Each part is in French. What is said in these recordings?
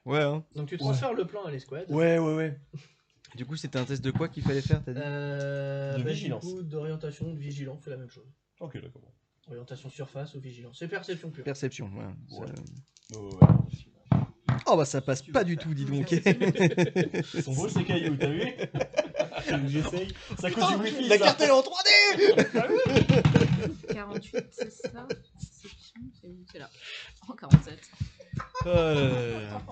Ouais, hein. Donc tu transfères le plan à l'escouade. Ouais. Du coup, c'était un test de quoi qu'il fallait faire, t'as dit? De vigilance. Du coup, d'orientation, de vigilance, c'est la même chose. Ok, d'accord. Orientation surface ou vigilance. C'est perception pure. Perception, ouais. Ouais. Ça- Ouais. Oh bah ça passe pas du tout, dis donc. Ils sont beaux ces cailloux, t'as vu? J'essaye. Ça cause du wifi. La ça. carte elle est en 3D. 48, c'est ça. C'est où? C'est là. Oh, 47. Oh là là là.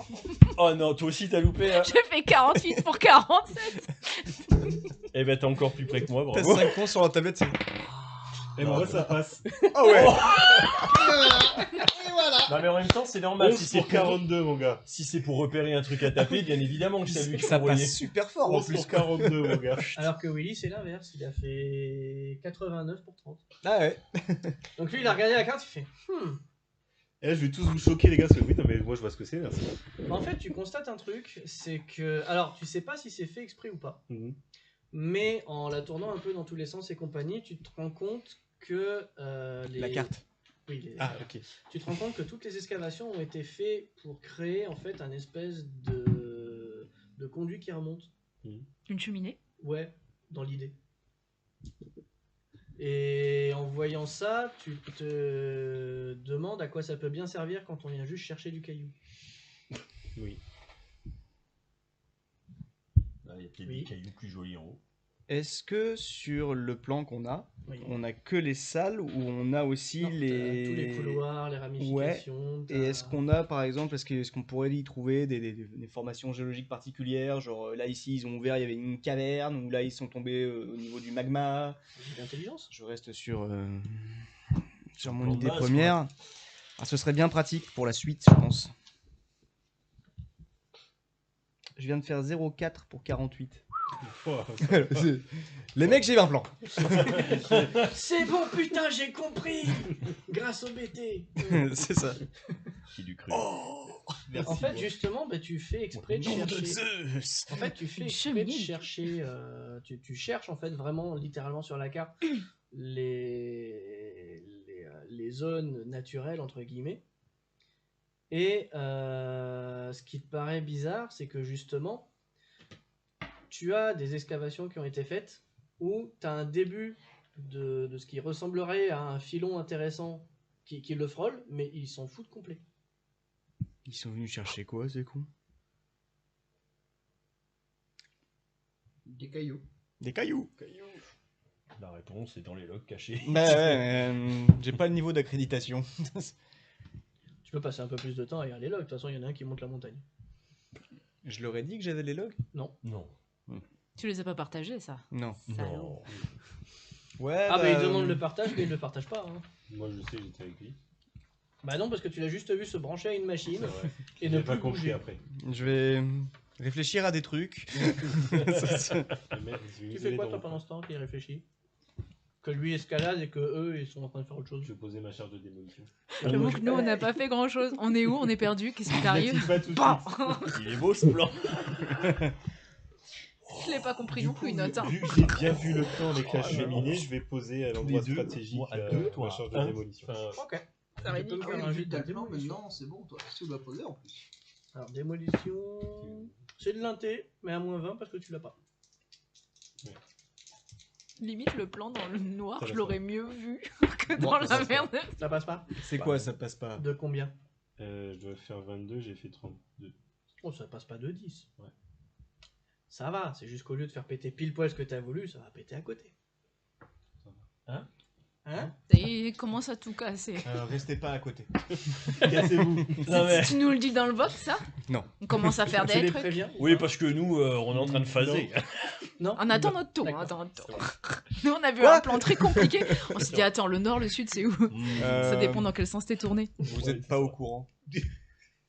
Oh non, toi aussi t'as loupé. Hein. J'ai fait 48 pour 47. Eh ben t'es encore plus près que moi, T'as bravo. 5 points sur la tablette, c'est... Et moi ça passe. Ah ouais. Non mais en même temps c'est normal. Si c'est pour 42, mon gars. Si c'est pour repérer un truc à taper, bien évidemment que c'est lui qui Ça faut envoyer. passe super fort en 11 plus. pour 42, mon gars. Alors que Willy, c'est l'inverse. Il a fait 89 pour 30. Ah ouais. Donc lui, il a regardé la carte, il fait Et là, je vais tous vous choquer, les gars, parce que oui, non, mais moi, je vois ce que c'est, merci. En fait, tu constates un truc, c'est que. Alors, tu sais pas si c'est fait exprès ou pas, Mhm. mais en la tournant un peu dans tous les sens et compagnie, tu te rends compte que. La carte. Oui, Ah ok. tu te rends compte que toutes les excavations ont été faites pour créer en fait un espèce de conduit qui remonte. Une cheminée. Ouais, dans l'idée. Et en voyant ça, tu te demandes à quoi ça peut bien servir quand on vient juste chercher du caillou. Oui. Ah, il y a peut-être Oui. des cailloux plus jolis en haut. Est-ce que sur le plan qu'on a, Oui. on a que les salles ou on a aussi Non, t'as les... tous les couloirs, les ramifications. Et est-ce qu'on a par exemple, est-ce qu'on pourrait y trouver des formations géologiques particulières, genre là ici ils ont ouvert, il y avait une caverne, ou là ils sont tombés au niveau du magma. L'intelligence. Je reste sur mon plan de idée base, première. Ah, ce serait bien pratique pour la suite, je pense. Je viens de faire 0,4 pour 48. Les mecs, j'ai 20 plans. C'est bon, putain, j'ai compris. Grâce au BT. C'est ça. Qui du cru. En fait, justement, bah, tu fais exprès de chercher. Zeus. En fait, tu fais Une exprès de cheminée. chercher. Tu cherches en fait vraiment, littéralement sur la carte, les zones naturelles entre guillemets. Et ce qui te paraît bizarre, c'est que justement, tu as des excavations qui ont été faites où tu as un début de ce qui ressemblerait à un filon intéressant qui le frôle, mais ils s'en foutent complet. Ils sont venus chercher quoi, ces cons? Des cailloux. Des cailloux. La réponse est dans les logs cachés. Bah ouais, j'ai pas le niveau d'accréditation. Tu peux passer un peu plus de temps à lire les logs, de toute façon il y en a un qui monte la montagne. Je leur ai dit que j'avais les logs? Non. Non. Tu les as pas partagés, ça. Non. Salaud. Non. Ouais, Ah bah il demande le partage, mais il le partage pas. Hein. Moi, je sais, j'étais avec lui. Bah non, parce que tu l'as juste vu se brancher à une machine C'est vrai. et J'ai ne pas plus compris bouger. après. Je vais réfléchir à des trucs. Le mec, Tu fais quoi toi pendant ce temps qu'il réfléchit? Que lui escalade et que eux ils sont en train de faire autre chose. Je vais poser ma charge de démolition. J'avoue que nous, on n'a pas fait grand chose. On est où? On est perdu. Qu'est-ce qui J'active t'arrive? pas tout de Bah suite. Il est beau ce plan. Je l'ai pas compris Du non coup, plus, une note. Hein. vu que j'ai bien vu le plan avec la cheminée, je vais poser à l'endroit Les deux, stratégique moi, à deux, toi, ma charge de un. démolition. Enfin, Ok. Ça va Tu peux me être faire un jet de T'as le plan démolition. maintenant, c'est bon, toi. Qu'est-ce que tu dois poser en plus? Alors démolition. C'est de l'inté, mais à moins 20 parce que tu l'as pas. Limite, le plan dans le noir, Ça je va, l'aurais mieux vu que Bon, dans ça la va. merde. Ça passe pas? C'est quoi, ça passe pas? De combien? Je dois faire 22, j'ai fait 32. Oh, ça passe pas de 10. Ouais. Ça va, c'est juste qu'au lieu de faire péter pile poil ce que t'as voulu, ça va péter à côté. Hein? Hein? Et il commence à tout casser. Restez pas à côté. Cassez-vous. non mais. Tu nous le dis dans le box, ça? Non. On commence à faire Tu des les trucs. préviens? ou Oui, pas parce que nous, on est en train de phaser. Non. On attend notre tour. D'accord. On attend notre tour. Nous, on a vu Quoi un plan très compliqué. On s'est dit, attends, le nord, le sud, c'est où? Ça dépend dans quel sens t'es tourné. Vous êtes pas au courant.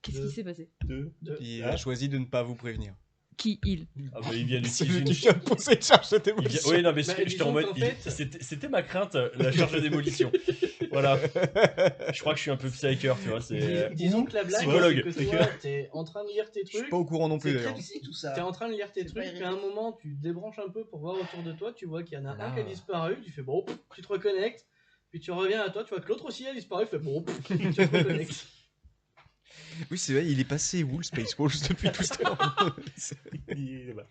Qu'est-ce qui s'est passé? 2. Il a choisi de ne pas vous prévenir. Qui, il? Ah bah il vient C'est d'utiliser lui une qui vient de poser une charge de Il vient- démolition. Oui, non, mais Bah, j'étais en disons mode. qu'en fait- C'était ma crainte, la charge de démolition. Voilà. Je crois que je suis un peu psycher, tu vois. C'est. Disons que la blague, Psychologue. c'est que toi, t'es en train de lire tes Je suis trucs. pas au courant non plus C'est d'ailleurs. précis tout ça. T'es en train de lire tes C'est trucs, pas puis à un moment, tu te débranches un peu pour voir autour de toi, tu vois qu'il y en a Ah. un qui a disparu, tu fais bon, tu te reconnectes, puis tu reviens à toi, tu vois que l'autre aussi a disparu, tu fais bon, tu te reconnectes. Oui, c'est vrai, il est passé où le Space Wolves depuis tout à l'heure? Il est là-bas.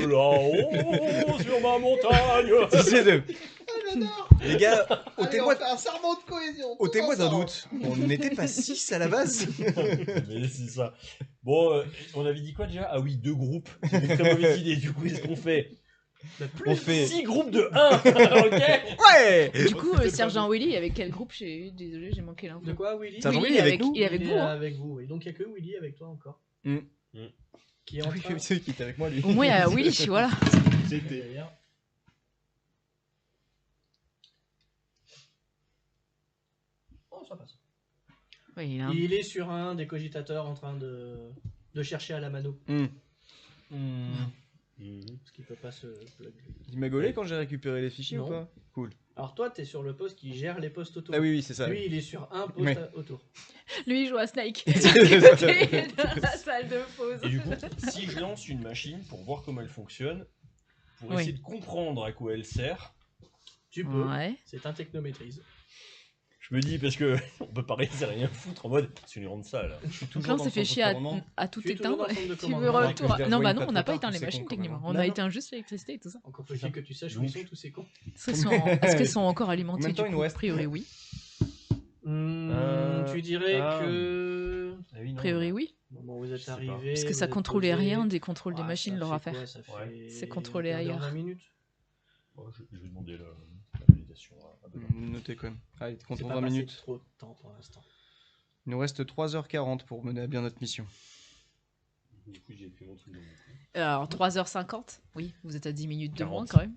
Là-haut, sur ma montagne. Tu sais, Ah, j'adore. les gars, Allez, on ôtez-moi fait un serment de cohésion. tous ôtez-moi d'un ensemble. doute. On n'était pas 6 à la base. Mais c'est ça. Bon, on avait dit quoi déjà? Ah oui, 2 groupes. C'est une très mauvaise idée. Du coup, qu'est-ce qu'on fait? On fait 6 groupes de 1. Ok. ouais. Du coup, Sergent Willy, avec quel groupe Désolé, j'ai manqué l'info. De quoi, Willy? Sergent Willy Willy avec nous. Il est avec Il vous. Hein. avec vous. Et donc, il n'y a que Willy avec toi encore. Mm. Qui est en Oui, train... c'est qui était avec moi lui. Au moins, il y a Willy, voilà. J'étais. Derrière. Oh, ça passe. Oui, il a un- Il est sur un des cogitateurs en train de chercher à la mano. Mm. Parce qu'il peut pas se plug. Il m'a gaulé quand j'ai récupéré les fichiers Non. ou pas? Cool. Alors toi, t'es sur le poste qui gère les postes autour. Ah oui, oui, c'est ça. Lui, il est sur un poste Oui. autour. Lui, il joue à Snake. Du côté de la salle de pause. Et du coup, si je lance une machine pour voir comment elle fonctionne, pour Oui. essayer de comprendre à quoi elle sert, Tu peux. Ouais. C'est un technomaîtrise. je me dis, parce que on peut pas rester rien foutre en mode, c'est une grande salle. Je suis Donc là, on s'est fait chier à tout Tu es toujours éteindre. dans le centre de Tu veux commandement. retour Ouais, que je Non, bah rejoigne non, pas on n'a trop pas tard, éteint les c'est machines con, quand techniquement. même. On Non, a non. éteint juste l'électricité et tout ça. Encore faut-il que tu saches où Donc- ils sont tous ces cons. Est-ce qu'elles sont encore En alimentées même du temps, il nous coup A reste- priori, oui. Tu dirais ah. que... Ah oui, A non, priori, oui. Au moment où vous Je êtes sais pas. arrivé... Parce que ça vous êtes contrôlait posé. rien des contrôles des Ouais, machines ça leur fait affaire. quoi, ça Ouais. fait C'est contrôlé un quart d'heure, ailleurs. 20 minutes. Bon, je vais demander la validation à Benoît. Notez quand même. Allez, C'est comptons pas 20 passé minutes. trop de temps pour l'instant. Il nous reste 3h40 pour mener à bien notre mission. Du coup, j'ai fait mon truc. Alors, 3h50. Oui, vous êtes à 10 minutes de 40. moins quand même.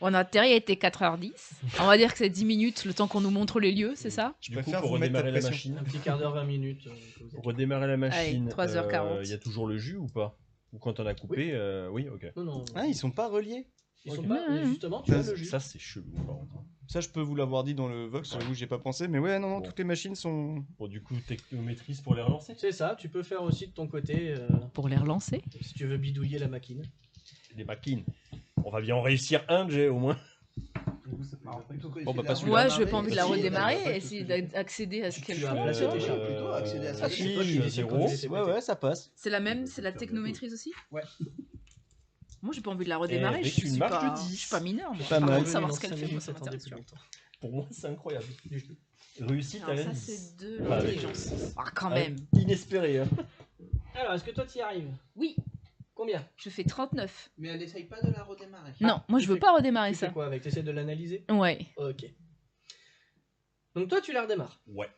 On a atterri, il était 4h10. On va dire que c'est 10 minutes le temps qu'on nous montre les lieux, c'est ça? Du coup, préfère pour vous mettre la redémarrer la pression. machine, Un petit quart d'heure, 20 minutes. Que vous êtes- pour redémarrer la machine, 3h40. il y a toujours le jus ou pas? Ou quand on a coupé, oui, ok. Non, non. Ah, ils sont pas reliés. Ils sont ok. pas... Ouais, ouais. Justement, tu as Ça, le jus. Ça, c'est chelou, par contre. Ça, je peux vous l'avoir dit dans le Vox, j'avoue, j'ai pas pensé. Mais ouais, non, non, Bon. toutes les machines sont. Bon, du coup, technomaîtrise pour les relancer. C'est ça, tu peux faire aussi de ton côté, Pour les relancer. si tu veux bidouiller la machine. Les machines. On va bien en réussir un, Jay, au moins. Bon, bah, pas celui-là. Ouais, je n'ai pas envie de la Si, redémarrer bah, et essayer d'accéder à ce qu'elle tu as fait. placé tu vois. tes charges. plutôt accéder à ça. Ah, Si, c'est toi je qui suis à décides zéro. quand tu t'es pété. ça passe. C'est la même, c'est la technomaîtrise aussi? Ouais. Moi, j'ai pas envie de la redémarrer. Avec Je une suis marge pas, de 10. je suis pas mineur. Moi. Pas J'ai mal. envie de Oui, savoir non, ce qu'elle 5 fait. Moi, minutes, ça ça attendait m'intéresse. plus tu vois. longtemps. Pour moi, c'est incroyable. Réussite à Alors, la ça, 10. c'est de Ah, avec- l'intelligence. Ah, quand avec- même. Inespéré, hein. Alors, est-ce que toi, tu y arrives? Oui, Combien? je fais 39. Mais elle essaye pas de la redémarrer. Non, moi, je tu veux fais- pas redémarrer Tu fais ça. quoi avec? T'essaies de l'analyser? Ouais. Ok. Donc toi, tu la redémarres. Ouais.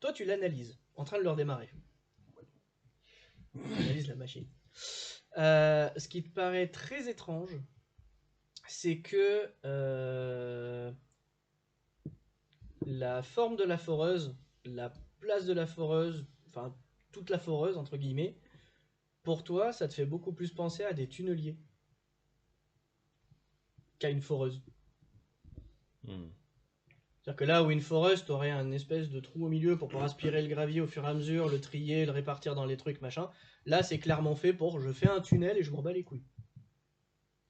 Toi, tu l'analyses, en train de le redémarrer. Tu analyses la machine. Ce qui te paraît très étrange, c'est que la forme de la foreuse, la place de la foreuse, enfin toute la foreuse entre guillemets, pour toi, ça te fait beaucoup plus penser à des tunneliers qu'à une foreuse. Hmm. C'est-à-dire que là où une foreuse, t'aurais un espèce de trou au milieu pour pouvoir aspirer le gravier au fur et à mesure, le trier, le répartir dans les trucs, machin. Là, c'est clairement fait pour je fais un tunnel et je m'en bats les couilles.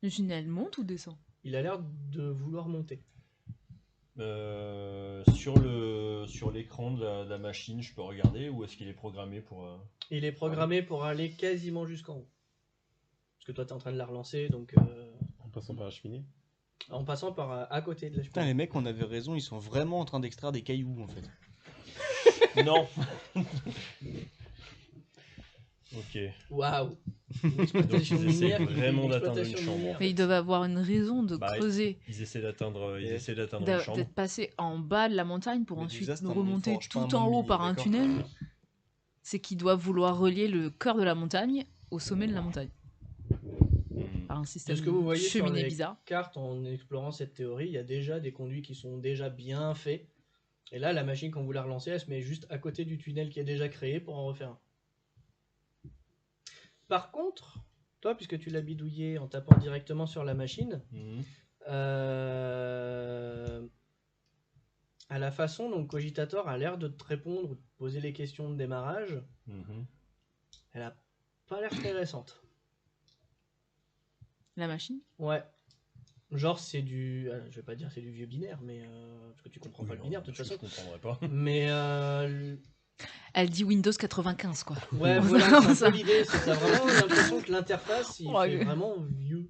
Le tunnel monte ou descend? Il a l'air de vouloir monter. Sur l'écran de la machine, je peux regarder ou est-ce qu'il est programmé pour. Il est programmé pour aller quasiment jusqu'en haut. Parce que toi, t'es en train de la relancer, donc En passant par la cheminée. en passant par à côté de la Putain, cheminée. les mecs, on avait raison, ils sont vraiment en train d'extraire des cailloux en fait. Non. Ok. Waouh! Donc ils essaient vraiment d'atteindre une exploitation chambre. minière. Mais ils doivent avoir une raison de Bah, creuser, Ils essaient d'atteindre Et- une chambre. d'être passé en bas de la montagne pour Mais ensuite déjà, c'est un remonter monde forge, pas un tout en monde haut minier, par un d'accord. tunnel. C'est qu'ils doivent vouloir relier le cœur de la montagne au sommet de la montagne Hmm. par un système ce que vous voyez sur cheminée les bizarre. Carte en explorant cette théorie, il y a déjà des conduits qui sont déjà bien faits. Et là, la machine, quand vous la relancez, elle se met juste à côté du tunnel qui est déjà créé pour en refaire un. Par contre, toi, puisque tu l'as bidouillé en tapant directement sur la machine, Hmm. à la façon dont Cogitator a l'air de te répondre ou de te poser les questions de démarrage, Mhm. elle a pas l'air très récente. La machine? Ouais. Genre, c'est du. Je vais pas dire c'est du vieux binaire, mais. Parce que tu comprends pas le binaire de toute façon. Je comprendrais pas. Mais. Elle dit Windows 95, quoi. Ouais, voilà, c'est un peu l'idée. C'est que t'as vraiment l'impression que l'interface, il fait vraiment vieux.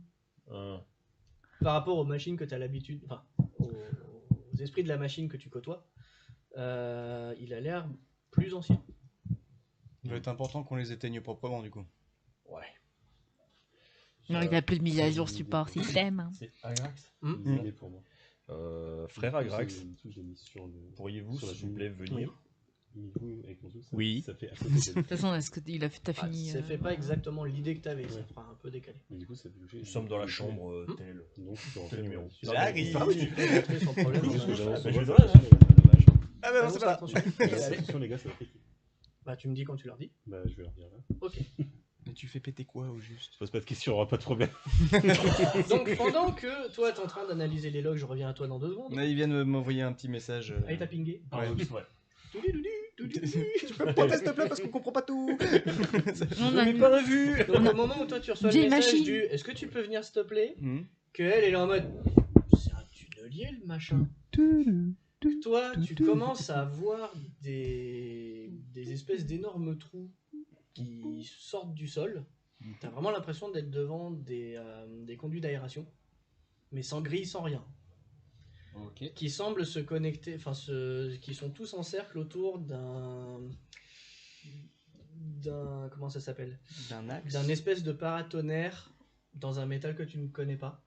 Par rapport aux machines que tu as l'habitude. Enfin, aux esprits de la machine que tu côtoies. Il a l'air plus ancien. Il va être important qu'on les éteigne proprement, du coup. Ouais. Non, il a plus de mise à jour support système. C'est Agrax. Il est pour moi. Frère Agrax, J'ai mis sur le. pourriez-vous, sur la s'il vous plaît, venir avec mon ça, Oui. Ça fait De toute façon, est-ce que t'as Ah, fini ça fait pas exactement l'idée que tu avais, ça Ouais. fera un peu décalé. Mais du coup, ça fait bouger. Nous sommes dans la chambre telle. Donc, tu peux Quel numéro J'arrive. Ah oui, tu peux rentrer sans problème. Parce que j'avance bah, au je vote, vais attention, Ah bah non, Ah, c'est pas là. attention. attention, les gars, ça va péter. Bah, tu me dis quand tu leur dis. Bah, je vais leur dire là. Ok. Mais tu fais péter quoi au juste? Je pose pas de questions, il aura pas de problème. Donc, pendant que toi, t'es en train d'analyser les logs, je reviens à toi dans 2 secondes. Là, ils viennent m'envoyer un petit message. Ah, il t'a pingé. Ouais. Ouais. Tu peux pas tester là parce qu'on comprend pas tout. On a Mais pas revu. Donc, au moment où toi, tu reçois le Vieille message machine. du est-ce que tu peux venir s'il te plaît, Hmm. que elle est en mode c'est un tunnelier le machin. Que toi, tu commences à voir des espèces d'énormes trous qui sortent du sol. T'as vraiment l'impression d'être devant des conduits d'aération, mais sans grille, sans rien. Ok. Qui semblent se connecter, enfin, qui sont tous en cercle autour d'un comment ça s'appelle? D'un axe. D'un espèce de paratonnerre dans un métal que tu ne connais pas,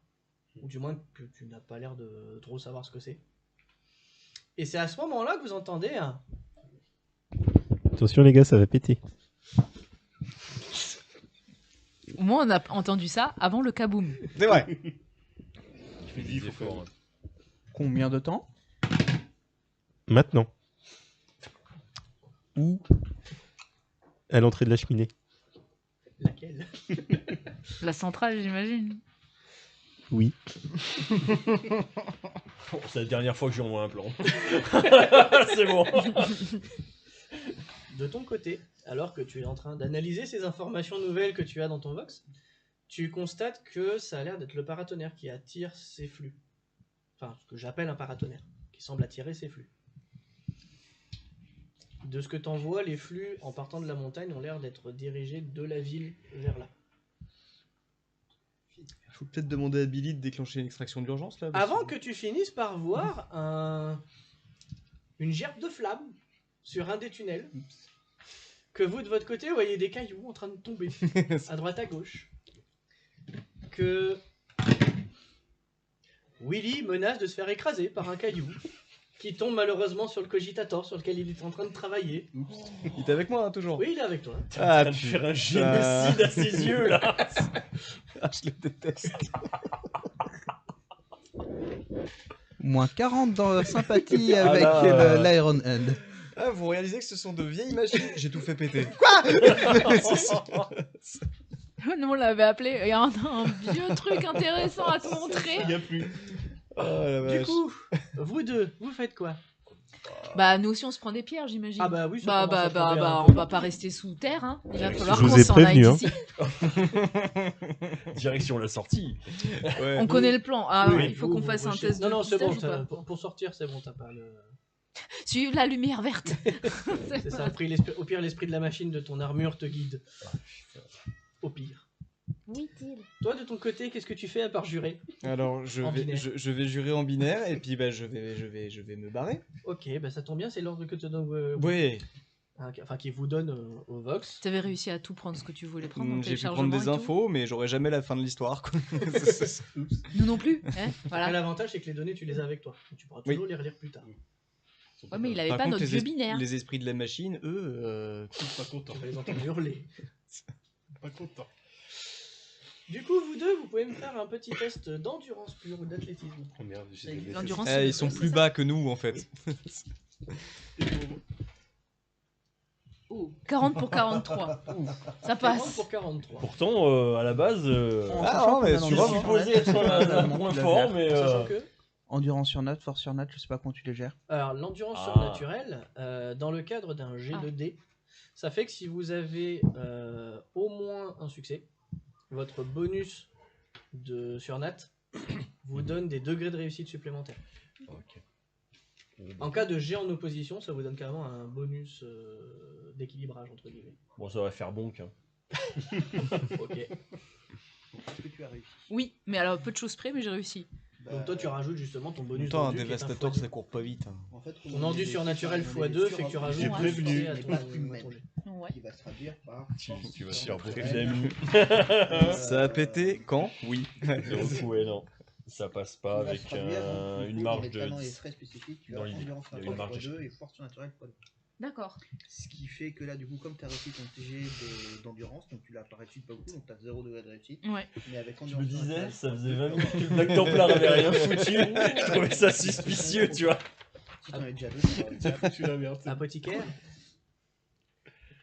ou du moins que tu n'as pas l'air de trop savoir ce que c'est. Et c'est à ce moment-là que vous entendez un... Attention, les gars, ça va péter. Au moins, on a entendu ça avant le kaboom. C'est vrai. Il fait 10 efforts. Combien de temps? Maintenant. Où? À l'entrée de la cheminée. Laquelle? La centrale, j'imagine. Oui. Bon, c'est la dernière fois que j'envoie un plan. C'est bon. De ton côté, alors que tu es en train d'analyser ces informations nouvelles que tu as dans ton Vox, tu constates que ça a l'air d'être le paratonnerre qui attire ces flux. Enfin, ce que j'appelle un paratonnerre, qui semble attirer ces flux. De ce que t'en vois, les flux, en partant de la montagne, ont l'air d'être dirigés de la ville vers là. Faut peut-être demander à Billy de déclencher une extraction d'urgence là. Avant que tu finisses par voir une gerbe de flammes sur un des tunnels, que vous de votre côté vous voyez des cailloux en train de tomber à droite à gauche, que Willy menace de se faire écraser par un caillou qui tombe malheureusement sur le cogitator sur lequel il est en train de travailler. Il est avec moi hein, toujours. Oui, il est avec toi. T'es en train de faire un génocide à ses yeux là. Ah, je le déteste. Moins 40 dans sympathie Ah avec là. l'Iron Hand. Ah, vous réalisez que ce sont de vieilles machines? J'ai tout fait péter. Nous, on l'avait appelé. Il y a un vieux truc intéressant à te montrer. Il n'y a plus. Oh, la Du vache. coup, vous deux, vous faites quoi? Bah, nous aussi, on se prend des pierres, j'imagine. Ah bah oui, ça commence à tomber un on peu. va pas rester sous terre, hein. Il va falloir Je vous qu'on ai s'en aille prévenu, hein. d'ici. Direction la sortie. Ouais. On connaît le plan. Ah, Oui, il faut vous, qu'on vous fasse un rushez. test de Non, c'est bon, pistage ou pas pour sortir, c'est bon, t'as pas le... Suive la lumière verte. C'est ça, au pire, l'esprit de la machine de ton armure te guide. Au pire. Oui, Till. Toi, de ton côté, qu'est-ce que tu fais à part jurer? Alors En binaire. je vais jurer en binaire et puis bah, je vais me barrer. Ok, bah ça tombe bien, c'est l'ordre que te donne... Ouais. Enfin, qui vous donne au Vox. T'avais réussi à tout prendre ce que tu voulais prendre. dans J'ai pu téléchargement prendre des et tout. infos, mais j'aurai jamais la fin de l'histoire. quoi. Nous non plus. Hein Après, voilà. l'avantage, c'est que les données, tu les as avec toi. Donc, tu pourras toujours les relire plus tard. Ouais, mais il avait Par pas contre, notre les, vieux binaire. les esprits de la machine, eux, Pas content. Tu vas les entendre hurler. Pas content. Du coup, vous deux, vous pouvez me faire un petit test d'endurance pure ou d'athlétisme. Oh merde, j'ai des L'endurance, eh, ils sont plus bas que nous en fait. 40 pour 43. Ça 40 passe. pour 43. Pourtant, à la base, En Ah, sachant non, mais qu'on a tu je vois, l'endurance suis sur supposé natte, être un monte point la fort, verre. mais Sachant que... Endurance sur natte, force sur natte, je sais pas comment tu les gères. Alors, l'endurance Ah. surnaturelle, dans le cadre d'un G Ah. de D, ça fait que si vous avez au moins un succès, votre bonus de surnat vous donne des degrés de réussite supplémentaires. Ok. En cas de jet en opposition, ça vous donne carrément un bonus d'équilibrage, entre guillemets. Bon, ça va faire bonk. Hein. Ok. Est-ce que tu as réussi? Oui, mais alors peu de choses près, mais j'ai réussi. Donc toi, tu rajoutes justement ton En bonus même temps, un d'endu qui est dévastateur, x2. ça court pas vite. Hein. En fait, Ton endu surnaturel x2 fait que tu rajoutes J'ai un prévenu. succès à Mais ton- pas à ton humaine. jet. Ouais. qui va se traduire par. Tu vas te force faire beaucoup surnaturelle. d'amis. Ça a pété quand? Oui. Ouais, non. Ça passe Qui pas va avec se traduire dans une des marge de talents et 10. traits spécifiques. Tu Dans as l'idée. endurance Il y a une marge naturelle de- x2 et force surnaturelle x2. D'accord. Ce qui fait que là, du coup, comme tu as réussi ton TG d'endurance, donc tu l'as pas réussi pas beaucoup, donc tu as 0 degré de réussite. Ouais. Mais avec Je endurance me disais, naturelle, ça faisait x2, 20 minutes que le Black Templar avait rien foutu. Je trouvais ça suspicieux, tu vois. Si t'en as déjà deux, ça va déjà. Tu la merde. Apothicaire.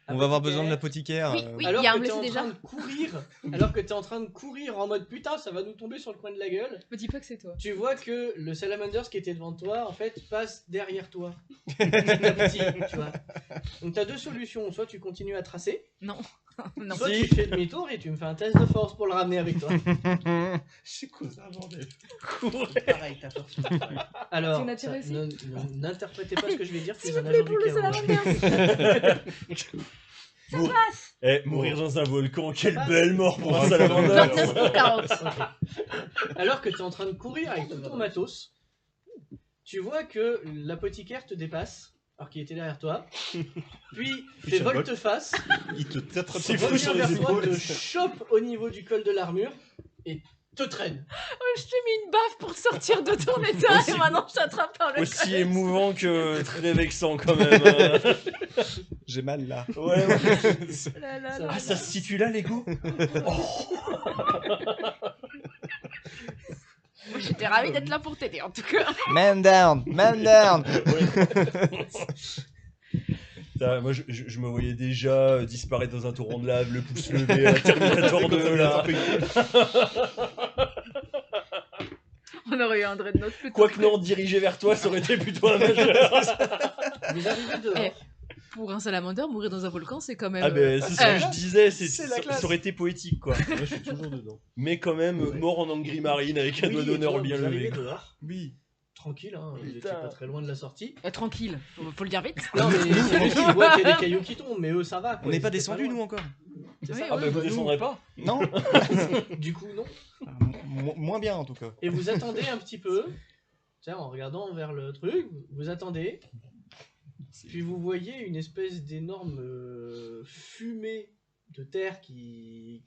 On va avoir besoin de l'apothicaire. Oui, oui. Alors il y a un que t'es blessé en déjà. train de courir, alors que t'es en train de courir en mode putain, ça va nous tomber sur le coin de la gueule. Me dis pas que c'est toi. Tu vois que le Salamanders qui était devant toi, en fait, passe derrière toi. Petit à petit, tu vois. Donc t'as deux solutions. Soit tu continues à tracer, Non. Non. soit tu fais demi-tour et tu me fais un test de force pour le ramener avec toi. C'est quoi ça, bordel? Pareil, ta force surnaturelle. Alors, Surnaturel ça- aussi. n'interprétez pas ce que je vais dire, tu S'il es vous un plaît, agent pour du le chaos. Salamanders. Mourir dans un volcan, quelle belle mort pour un Non, salamander. 940. Alors que tu es en train de courir avec tout ton matos, tu vois que l'apothicaire te dépasse, alors qu'il était derrière toi. Puis fait Putain, volte-face, Il te t'attrape revient sur vers les toi, épaules. te chope au niveau du col de l'armure et te traîne. Je t'ai mis une baffe pour sortir de ton état et maintenant je t'attrape par le Aussi col. émouvant que très vexant quand même. hein. J'ai mal là. Ouais, ouais. Là, là, Ça là. va. Ah, ça se situe là, l'ego. Moi, j'étais ravie d'être là pour t'aider en tout cas. Man down, man down. Moi, je me voyais déjà disparaître dans un torrent de lave, le pouce levé à la Terminator 2, là. On aurait eu un dreadnought plutôt. Quoique non, dirigé vers toi, ça aurait été plutôt un majeur. Vous arrivez dehors. Eh, pour un salamander, mourir dans un volcan, c'est quand même. Ah ben, c'est ce que je disais, c'est la ça classe. aurait été poétique, quoi. Moi, je suis toujours dedans. Mais quand même, mort en Angry Marine avec un Oui, doigt et d'honneur toi, bien vous levé. arrivez quoi. dehors. Oui. Tranquille, hein, vous étiez Putain. pas très loin de la sortie. Tranquille, faut le dire vite. Non, mais tu vois qu'il y a des cailloux qui tombent, mais eux ça va. quoi, On n'est ils pas étaient descendu loin. nous encore. C'est Oui, ça. Ah ben, vous Nous, descendrez pas. Non. Du coup, non. Moins bien en tout cas. Et vous attendez un petit peu, tiens, en regardant vers le truc, vous attendez, puis vous voyez une espèce d'énorme fumée de terre qui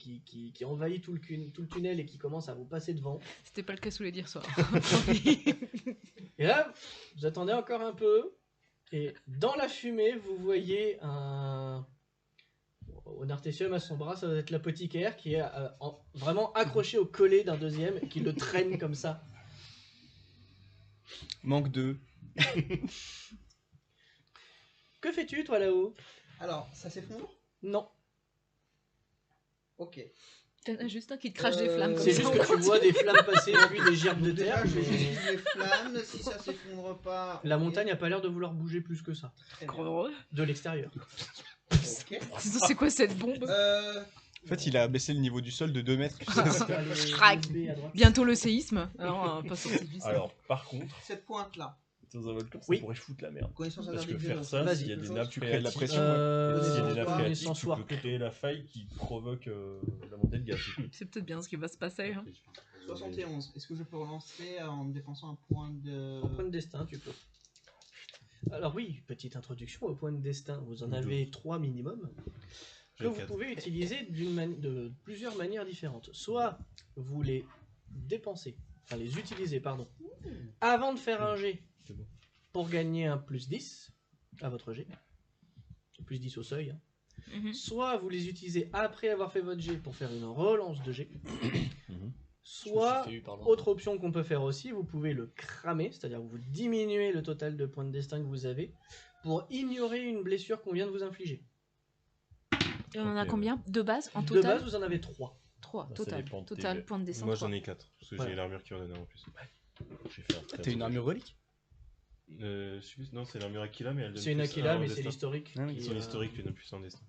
envahit tout le tunnel et qui commence à vous passer devant. C'était pas le cas sous les dires soir. Et là, vous attendez encore un peu, et dans la fumée, vous voyez un Artesium à son bras, ça doit être l'apothicaire qui est vraiment accroché au collet d'un deuxième et qui le traîne comme ça. Manque de. Que fais-tu toi là-haut? Alors, ça s'effondre? Non. Ok. T'en as juste un qui te crache des flammes comme C'est ça. juste on que tu continue. vois des flammes passer puis des gerbes de Donc déjà, terre. je vais mais utiliser les flammes. Si ça s'effondre pas. La ok, montagne a pas l'air de vouloir bouger plus que ça. très bien. Heureux. De l'extérieur. Ok. C'est quoi cette bombe? En fait, il a baissé le niveau du sol de 2 mètres. Crac. USB à droite. Bientôt le séisme. Alors, pas sorti du sol. Alors, par contre, Cette pointe-là. dans un volcan, ça Oui. pourrait foutre la merde. Connaissance Parce que interdite faire de ça, Vas-y, s'il y a quelque des chose. nappes Tu crées de la phréatiques, pression. s'il y a des nappes Pas, mais phréatiques, sans tu soir. peux créer la faille qui provoque la montée de gaz. C'est peut-être bien ce qui va se passer. Hein. 71. Est-ce que je peux relancer en dépensant un point de. Point de destin, tu peux. Alors oui, petite introduction au point de destin. Vous en avez 3 minimum que J'ai vous 4. pouvez utiliser de plusieurs manières différentes. Soit vous les dépensez, enfin les utilisez, pardon, avant de faire un jet C'est bon. pour gagner un plus 10 à votre jet. Plus 10 au seuil. Hein. Mhm. Soit vous les utilisez après avoir fait votre jet pour faire une relance de jet. Mhm. Soit, autre option qu'on peut faire aussi, vous pouvez le cramer, c'est-à-dire vous diminuez le total de points de destin que vous avez pour ignorer une blessure qu'on vient de vous infliger. Et on en a Ok, combien? De base en De total? base, vous en avez 3. 3 Ça total. dépend de tes Total, jets. point de descente. Moi, 3. j'en ai 4. Parce que Voilà. j'ai l'armure qui en donne un en plus. J'ai fait un très T'as une bon armure relique? Non, c'est l'armure Aquila, mais elle donne C'est une plus Aquila, un en mais c'est destin. l'historique. Ah oui, qui, Son historique lui donne plus un destin.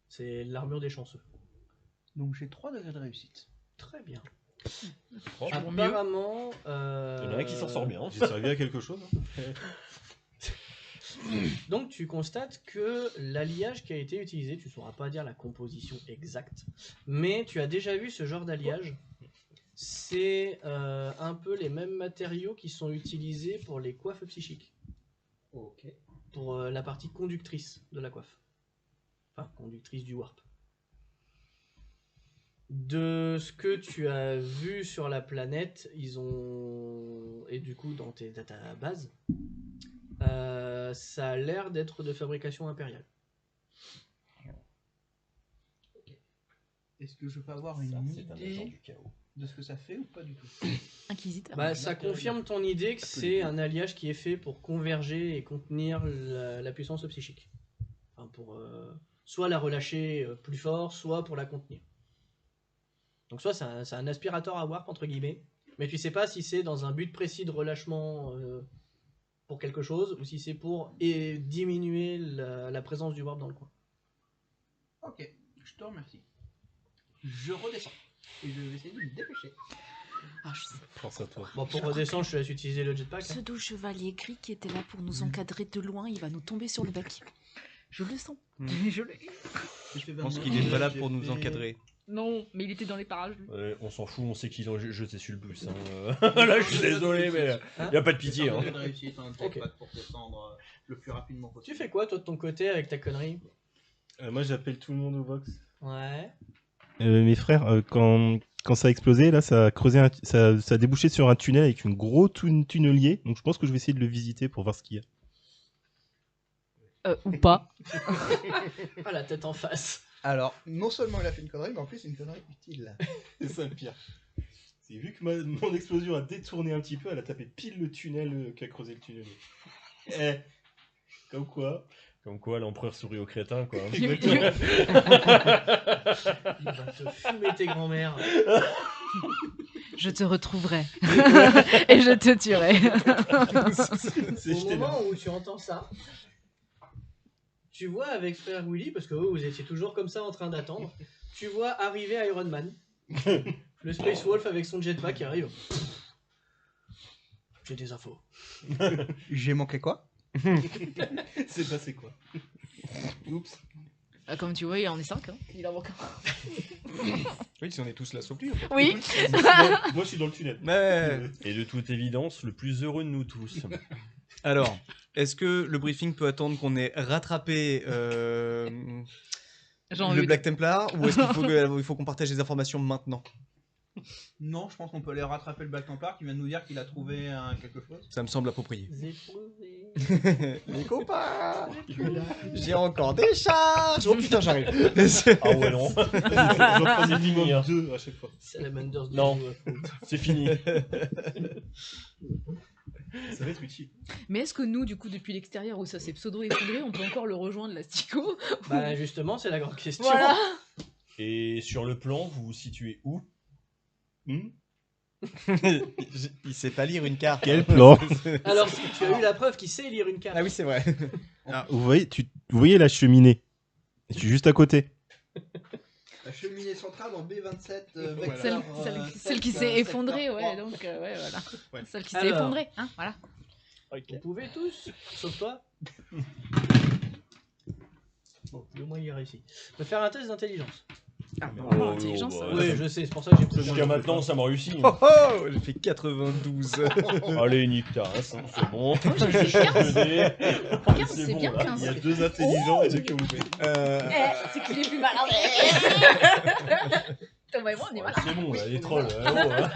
C'est l'armure des chanceux. Donc j'ai 3 degrés de réussite. Très bien. Franchement, Apparemment, il y en a un qui s'en sort bien. J'ai servi à quelque chose. donc tu constates que l'alliage qui a été utilisé, tu ne sauras pas dire la composition exacte, mais tu as déjà vu ce genre d'alliage. C'est un peu les mêmes matériaux qui sont utilisés pour les coiffes psychiques, Ok. pour la partie conductrice de la coiffe. Enfin, conductrice du warp. De ce que tu as vu sur la planète, ils ont... Et du coup, dans tes databases, ça a l'air d'être de fabrication impériale. Est-ce que je peux avoir Ça, une c'est un agent idée du chaos. de ce que ça fait ou pas du tout? Inquisiteur. Bah, ça confirme ton idée que c'est un alliage qui est fait pour converger et contenir la puissance psychique. Enfin, pour soit la relâcher plus fort, soit pour la contenir. Donc soit c'est un aspirateur à warp, entre guillemets, mais tu sais pas si c'est dans un but précis de relâchement pour quelque chose, ou si c'est pour diminuer la présence du warp dans le coin. Ok, je te remercie. Je redescends. Et je vais essayer de me dépêcher. Ah, je sais. Pense à toi. Bon, pour redescendre, je te laisse utiliser le jetpack. Ce doux chevalier gris qui était là pour nous encadrer de loin, il va nous tomber sur le bec. Je le sens. Je l'ai. Je pense qu'il est pas là pour nous encadrer. Non, mais il était dans les parages. lui. On s'en fout, on sait qu'ils ont jeté sur le bus. Là, je suis désolé, mais il n'y a pas de pitié. Hein. De réussite, un jetpack pour descendre le plus rapidement Tu possible. fais quoi, toi, de ton côté, avec ta connerie? Moi, j'appelle tout le monde au Vox. Ouais. Mes frères, quand ça a explosé, là, ça a creusé, ça a débouché sur un tunnel avec une gros tunnelier. Donc, je pense que je vais essayer de le visiter pour voir ce qu'il y a. Ou pas. Ah, la tête en face. Alors, non seulement il a fait une connerie, mais en plus une connerie utile. C'est ça le pire. C'est vu que mon explosion a détourné un petit peu, elle a tapé pile le tunnel qui a creusé le tunnel. Comme quoi. Comme quoi, l'empereur sourit aux crétins, quoi. Exactement. Il va te fumer tes grands-mères. Je te retrouverai. Et je te tuerai. C'est Au jeté là. moment où tu entends ça, tu vois avec frère Willy, parce que vous étiez toujours comme ça en train d'attendre, tu vois arriver Iron Man. Le Space Wolf avec son jetpack qui arrive. J'ai des infos. J'ai manqué quoi? C'est passé quoi? Oups. Ah, comme tu vois, il en est 5. Hein. Il en manque un. Oui, si on est tous là sauf lui. En fait. Oui. Moi, je suis dans le tunnel. Ouais. Et de toute évidence, le plus heureux de nous tous. Alors, est-ce que le briefing peut attendre qu'on ait rattrapé J'ai le envie Black Templar ou est-ce qu'il faut qu'on partage les informations maintenant? Non, je pense qu'on peut aller rattraper le Black Templar qui vient de nous dire qu'il a trouvé quelque chose. Ça me semble approprié. Zéphosé. Les copains, j'ai encore des charges. Oh putain, j'arrive. Ah ouais, non. J'en prends C'est fini, minimum hein. 2 à chaque fois. Salamanders de Non. Joe. C'est fini. Ça va être utile. Mais est-ce que nous, du coup, depuis l'extérieur où ça s'est pseudo-effondré, on peut encore le rejoindre, l'Astico? Bah justement, c'est la grande question. Voilà. Et sur le plan, vous vous situez où? Il sait pas lire une carte. Quel plan? Alors, tu as eu la preuve qu'il sait lire une carte. Ah oui, c'est vrai. Vous voyez la cheminée? Je suis juste à côté. La cheminée centrale en B27 Celle qui s'est effondrée, ouais, donc, ouais, voilà. Ouais. Celle qui s'est Alors. effondrée, hein, voilà. Vous pouvez tous, sauf toi. Bon, au moins il a réussi. On va faire un test d'intelligence. Oh, intelligence, ça va. Oui, je sais, c'est pour ça que j'ai pris Jusqu'à maintenant, ça m'a réussi. Oh oh, j'ai fait 92. Allez, nique ta race, hein, c'est bon. j'ai fait 15. 15, C'est c'est bon, bien, là. 15. Il y a 2 intelligents et 2 que vous faites. C'est qu'il est plus malin. Thomas et moi, on est malin. C'est bon, là, les trolls. Hein.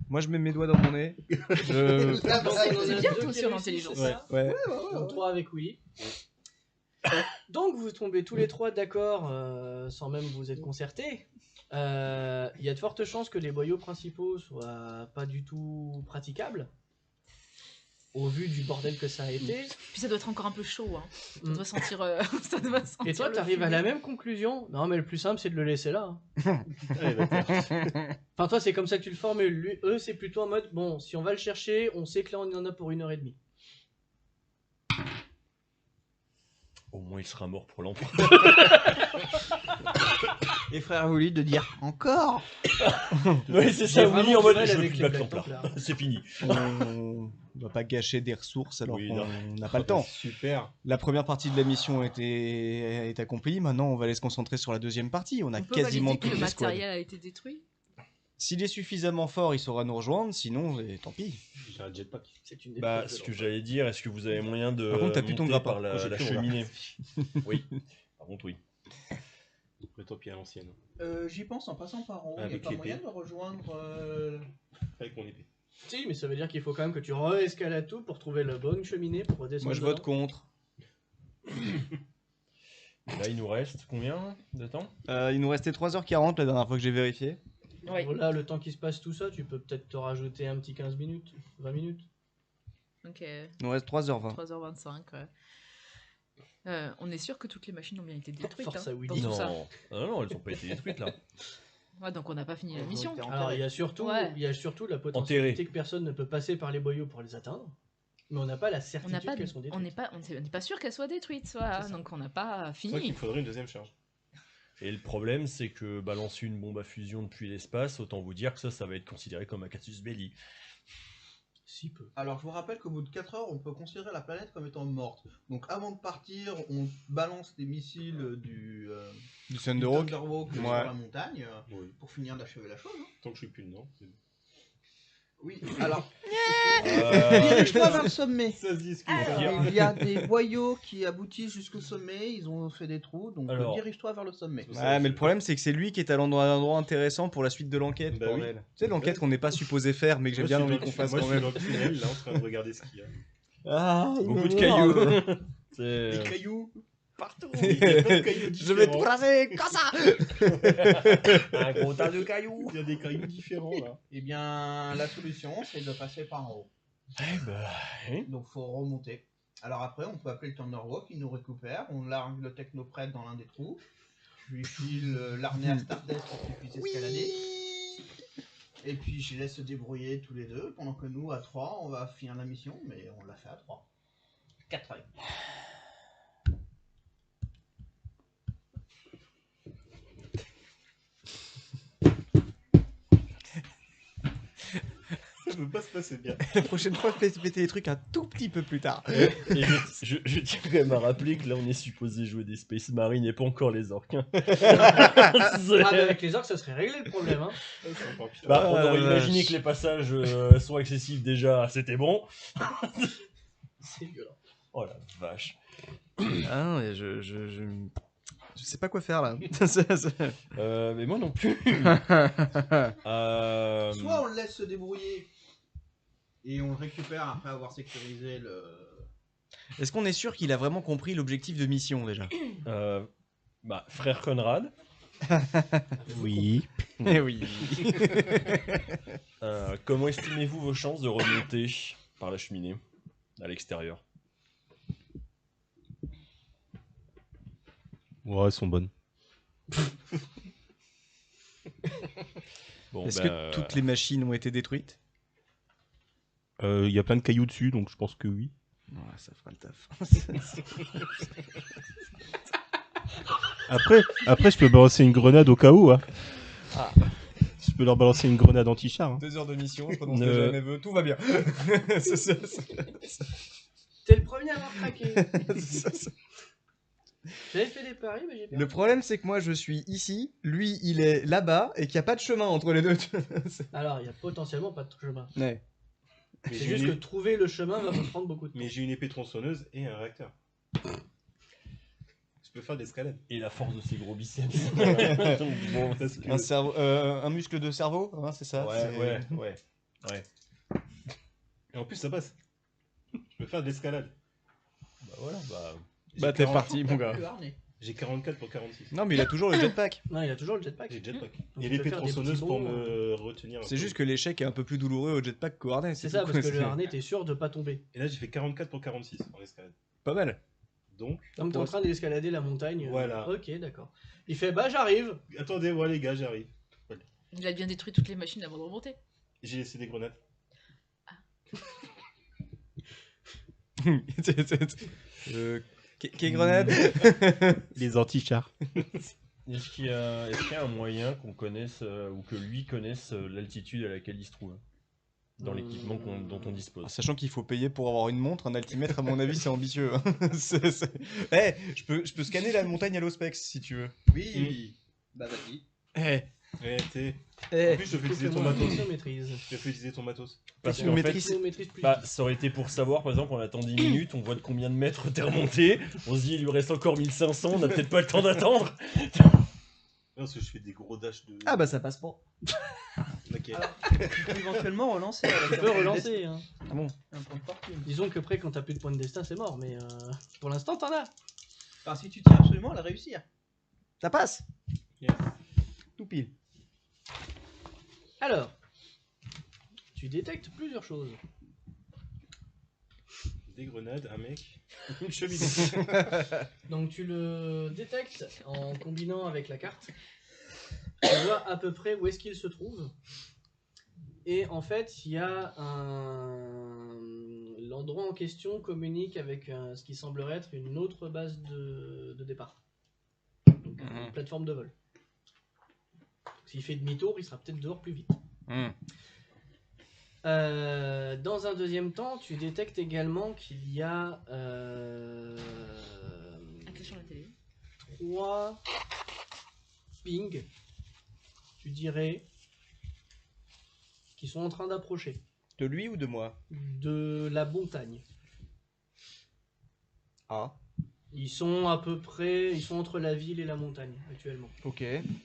Moi, je mets mes doigts dans mon nez. Je... C'est bien, toi, sur l'intelligence. Ouais. Donc 3 avec Willy. Donc vous tombez tous les 3 d'accord sans même vous être concertés. Il y a de fortes chances que les boyaux principaux soient pas du tout praticables. Au vu du bordel que ça a été. Puis ça doit être encore un peu chaud, hein. Ça Mm. doit sentir. Ça doit sentir Et toi, le t'arrives à fumet. la même conclusion. Non, mais le plus simple, c'est de le laisser là. hein. Allez, bâtard. Enfin, toi, c'est comme ça que tu le formules. Lui, eux, c'est plutôt en mode bon, si on va le chercher, on sait que là, on en a pour 1h30. Au moins, il sera mort pour l'empereur. Et frère Willy de dire encore. Oui, c'est J'ai ça, vraiment Willy en du mode mal je veux avec plus les de Black Black Templar. Templar. C'est fini. On va pas gâcher des ressources alors Oui, qu'on non. n'a pas le temps. Super. La première partie de la mission est accomplie. Maintenant, on va aller se concentrer sur la deuxième partie. On a On peut quasiment valider que toutes le les squads. matériel a été détruit. S'il est suffisamment fort, il saura nous rejoindre. Sinon, tant pis. J'ai un jetpack. C'est une Bah, épreuve de ce que l'enfer. j'allais dire, est-ce que vous avez moyen de Par contre, t'as plus ton monter grappin. par la, Oh, j'ai la plus mon cheminée? Oui, par contre, oui. Le tant pis à l'ancienne. J'y pense en passant par en haut. Il n'y a Avec pas l'épée. moyen de rejoindre. Avec mon épée. Si, mais ça veut dire qu'il faut quand même que tu re-escalades tout pour trouver la bonne cheminée pour redescendre. Moi, je vote dedans. contre. Et là, il nous reste combien de temps? Il nous restait 3h40 la dernière fois que j'ai vérifié. Oui. Voilà, le temps qui se passe tout ça, tu peux peut-être te rajouter un petit 15 minutes, 20 minutes. Ok, Il nous reste 3h20. 3h25. Ouais. On est sûr que toutes les machines ont bien été détruites. Force hein, à Willy. dans tout Non. ça. Non, elles n'ont pas été détruites là. Ouais, donc on n'a pas fini la mission. Alors il y a surtout, Ouais. il y a surtout la potentialité que personne ne peut passer par les boyaux pour les atteindre. Mais on n'a pas la On certitude n'a pas, qu'elles sont on détruites. n'est pas, on n'est pas sûr qu'elles soient détruites, voilà, C'est ça. donc on n'a pas C'est vrai qu'il fini. me faudrait une deuxième charge. Et le problème, c'est que balancer une bombe à fusion depuis l'espace, autant vous dire que ça va être considéré comme un casus belli. Si peu. Alors, je vous rappelle qu'au bout de 4 heures, on peut considérer la planète comme étant morte. Donc, avant de partir, on balance des missiles du Du Thunderhawk. Thunderhawk sur Ouais. la montagne Oui. pour finir d'achever la chose. hein. Tant que je suis plus dedans. c'est bon. Oui, alors, Euh, dirige-toi vers le sommet. Ça se discute. Alors, il y a des boyaux qui aboutissent jusqu'au sommet, ils ont fait des trous, donc Alors. dirige-toi vers le sommet. Ouais, mais le problème, c'est que c'est lui qui est à un endroit intéressant pour la suite de l'enquête. Bah oui. bordel. Tu sais, l'enquête qu'on n'est pas supposé faire, mais que j'ai Moi, bien je suis envie dans- qu'on fasse moi, quand je suis même. dans le tunnel, là, en train de regarder ce qu'il y a. Ah, Beaucoup de cailloux. C'est- Des cailloux partout. Il y a plein de cailloux Je vais te différents. brasser comme ça. Un gros tas de cailloux. Il y a des cailloux différents, là. Eh bien, la solution, c'est de passer par en haut. Eh ben, oui. Donc, faut remonter. Alors après, on peut appeler le Thunderhawk, il nous récupère, on largue le technoprète dans l'un des trous. Je lui file l'armée à Stardust pour qu'il puisse escalader. Et puis je les laisse se débrouiller tous les deux, pendant que nous, à 3, on va finir la mission, mais on l'a fait à 3. 4 avec. Ça peut pas se passer bien. La prochaine fois, fais péter les trucs un tout petit peu plus tard. Et je tiens quand même à rappeler que là, on est supposé jouer des Space Marines et pas encore les orques. hein. Ah, mais avec les orques, ça serait réglé le problème. Hein. C'est encore pire. Bah, on aurait vache. imaginé que les passages soient accessibles déjà, c'était bon. C'est violent. Oh la vache. Ah non, mais je sais pas quoi faire là. Mais moi non plus. Soit on le laisse se débrouiller, et on le récupère après avoir sécurisé le... Est-ce qu'on est sûr qu'il a vraiment compris l'objectif de mission déjà? Bah, frère Conrad, Oui. Eh oui. comment estimez-vous vos chances de remonter par la cheminée à l'extérieur? Ouais, elles sont bonnes. Bon, Est-ce bah, que toutes les machines ont été détruites? Il y a plein de cailloux dessus, donc je pense que oui. Ouais, ça fera le taf. Après, je peux balancer une grenade au cas où. Hein. Je peux leur balancer une grenade anti-char. Hein. 2 heures de mission, je prononce Ne- déjà mes vœux, tout va bien. T'es le premier à avoir craqué. J'avais fait des paris, mais j'ai perdu. Le problème, c'est que moi, je suis ici, lui, il est là-bas, et qu'il n'y a pas de chemin entre les deux. Alors, il y a potentiellement pas de chemin. Ouais. Mais C'est j'ai juste une... que trouver le chemin va me prendre beaucoup de temps. Mais j'ai une épée tronçonneuse et un réacteur. Je peux faire de l'escalade. Et la force de ses gros biceps. Donc, bon, Parce que- Un muscle de cerveau, hein, c'est ça? ouais, c'est- ouais. Et en plus, ça passe. Je peux faire de l'escalade. Bah voilà, bah. Bah, J'ai t'es 40 parti, mon gars. Le harnais. J'ai 44 pour 46. Non, mais il a toujours le jetpack. Non, il a toujours le jetpack. J'ai le jetpack. Donc Et tu l'épée peux faire des tronçonneuse petits pour bonds, me retenir. un C'est peu. juste que l'échec est un peu plus douloureux au jetpack qu'au harnais. C'est ça, tout, parce quoi. que le harnais, t'es sûr de pas tomber. Et là, j'ai fait 44 pour 46 en escalade. Pas mal. Donc, Comme t'es en train d'escalader la montagne. Voilà. Ok, d'accord. Il fait, bah j'arrive. attendez, ouais, les gars, j'arrive. Il a bien détruit toutes les machines avant de remonter. J'ai laissé des grenades. Quelle grenade? Les anti-chars. Est-ce qu'il y a un moyen qu'on connaisse ou que lui connaisse l'altitude à laquelle il se trouve dans l'équipement dont on dispose? Sachant qu'il faut payer pour avoir une montre, un altimètre, à mon avis, c'est ambitieux. Hein. Je peux scanner la montagne à l'Ospex si tu veux. Oui. Bah vas-y. En plus, je fais utiliser ton matos. Maîtrise. Je fais utiliser ton matos. Parce Une qu'en fait, maîtrise. Maîtrise plus. ça aurait été pour savoir, par exemple, on attend 10 minutes, on voit de combien de mètres t'es remonté, on se dit il lui reste encore 1500, on n'a peut-être pas le temps d'attendre. Non, parce que je fais des gros dashs de. Ah bah ça passe pas. Ok. Tu peux éventuellement relancer. Tu peux relancer. Hein. Ah bon? Un point de fortune. Disons que après, quand t'as plus de points de destin, c'est mort. Mais pour l'instant, t'en as. Enfin, si tu tiens absolument à la réussir. Ça passe. Yes. Tout pile. Alors, tu détectes plusieurs choses. Des grenades, un mec. Une cheminée. Donc tu le détectes en combinant avec la carte. Tu vois à peu près où est-ce qu'il se trouve. Et en fait, il y a l'endroit en question communique avec ce qui semblerait être une autre base de départ. Donc une plateforme de vol. S'il fait demi-tour, il sera peut-être dehors plus vite. Dans un deuxième temps, tu détectes également qu'il y a Attention à la télé. 3 pings, tu dirais, qui sont en train d'approcher De lui ou de moi? de la montagne. Ah. Ils sont à peu près, ils sont entre la ville et la montagne actuellement. Ok.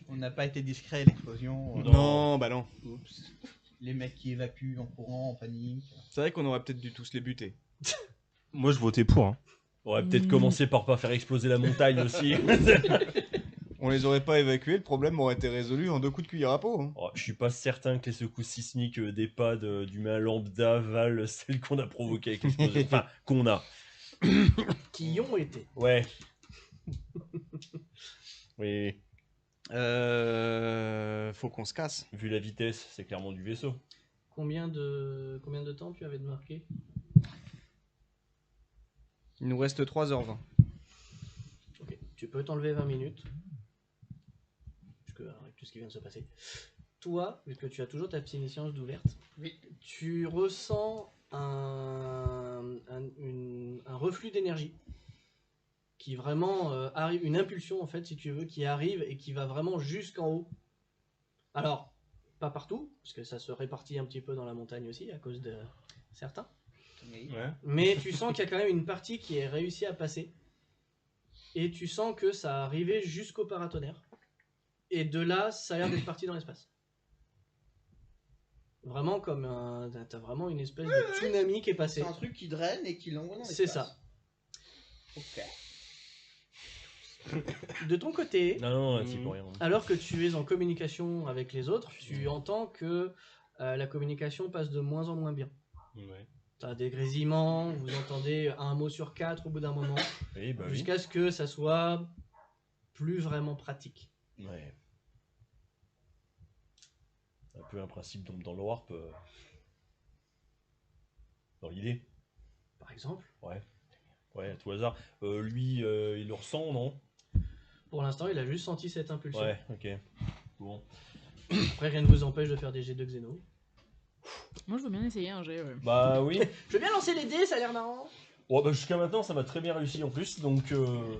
On n'a pas été discret à l'explosion. Non, bah non. Oups. Les mecs qui évacuent en courant, en panique. C'est vrai qu'on aurait peut-être dû tous les buter. Moi, je votais pour. Hein. On aurait peut-être commencé par pas faire exploser la montagne aussi. On les aurait pas évacués, le problème aurait été résolu en 2 coups de cuillère à peau. Hein. Oh, je suis pas certain que les secousses sismiques des pads d'humains lambda valent celles qu'on a provoquées avec l'explosion. Enfin, qu'on a. Qui y ont été. Ouais. Oui. Faut qu'on se casse. Vu la vitesse, c'est clairement du vaisseau. Combien de temps tu avais de marqué? Il nous reste 3h20. Ok, tu peux t'enlever 20 minutes. Avec tout ce qui vient de se passer. Toi, vu que tu as toujours ta psyniscience d'ouverte, Oui. tu ressens un reflus d'énergie qui vraiment arrive, une impulsion en fait, si tu veux, qui arrive et qui va vraiment jusqu'en haut. Alors, pas partout, parce que ça se répartit un petit peu dans la montagne aussi à cause de certains. Oui. Ouais. Mais tu sens qu'il y a quand même une partie qui est réussi à passer. Et tu sens que ça a arrivé jusqu'au paratonnerre. Et de là, ça a l'air d'être parti dans l'espace. Vraiment comme un... T'as vraiment une espèce de tsunami qui est passé. C'est un truc qui draine et qui l'envoie dans l'espace. C'est ça. Ok. De ton côté, Non, c'est pour rien. alors que tu es en communication avec les autres, tu entends que la communication passe de moins en moins bien. Ouais. T'as des grésillements, vous entendez un mot sur 4 au bout d'un moment, Oui, bah oui. jusqu'à ce que ça soit plus vraiment pratique. Ouais. Un peu un principe d'ombre dans le warp. Dans l'idée. Par exemple, Ouais. Ouais, à tout hasard. Lui, il le ressent, non? pour l'instant, il a juste senti cette impulsion. Ouais, ok. Bon. Après, rien ne vous empêche de faire des jets de xéno. Moi, je veux bien essayer un jet. Ouais. Bah oui. Je veux bien lancer les dés, ça a l'air marrant. Bon, bah jusqu'à maintenant, ça m'a très bien réussi en plus, donc...